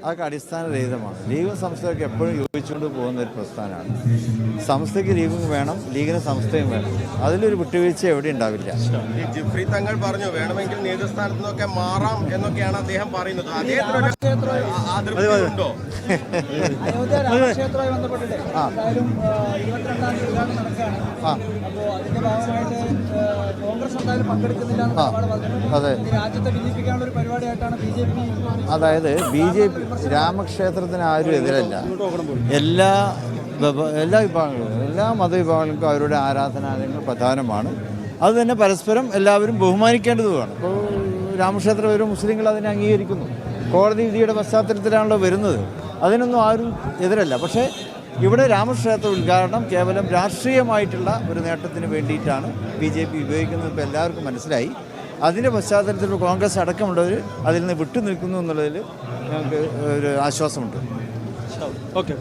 അതൊക്കെ അടിസ്ഥാനരഹിതമാണ്. ലീഗും സംസ്ഥയൊക്കെ എപ്പോഴും യോജിച്ചുകൊണ്ട് പോകുന്ന ഒരു പ്രസ്ഥാനമാണ്. സംസ്ഥയ്ക്ക് ലീഗും വേണം, ലീഗിന് സംസ്ഥയും വേണം. അതിലൊരു വിട്ടുവീഴ്ച എവിടെ ഉണ്ടാവില്ല. ഈ ജിഫ്രി തങ്ങൾ പറഞ്ഞു വേണമെങ്കിൽ നേതൃസ്ഥാനത്ത് നിന്നൊക്കെ മാറാം എന്നൊക്കെയാണ് അദ്ദേഹം പറയുന്നത്. അതേണ്ടോ? അതെ, അതായത് BJP രാമക്ഷേത്രത്തിന് ആരും എതിരല്ല. എല്ലാ വിഭാഗങ്ങളും, എല്ലാ മതവിഭാഗങ്ങൾക്കും അവരുടെ ആരാധനാലയങ്ങൾ പ്രധാനമാണ്. അതുതന്നെ പരസ്പരം എല്ലാവരും ബഹുമാനിക്കേണ്ടതുമാണ്. ഇപ്പോൾ രാമക്ഷേത്രം ഒരു മുസ്ലിങ്ങൾ അതിനെ അംഗീകരിക്കുന്നു. കോടതി വിധിയുടെ പശ്ചാത്തലത്തിലാണല്ലോ വരുന്നത്. അതിനൊന്നും ആരും എതിരല്ല. പക്ഷേ ഇവിടെ രാമക്ഷേത്ര ഉദ്ഘാടനം കേവലം രാഷ്ട്രീയമായിട്ടുള്ള ഒരു നേട്ടത്തിന് വേണ്ടിയിട്ടാണ് BJP ഉപയോഗിക്കുന്നത്. ഇപ്പോൾ എല്ലാവർക്കും മനസ്സിലായി. അതിൻ്റെ പശ്ചാത്തലത്തിൽ കോൺഗ്രസ് അടക്കമുള്ളവർ അതിൽ നിന്ന് വിട്ടു നിൽക്കുന്നു എന്നുള്ളതിൽ ഞങ്ങൾക്ക് ഒരു ആശ്വാസമുണ്ട്. ഓക്കെ.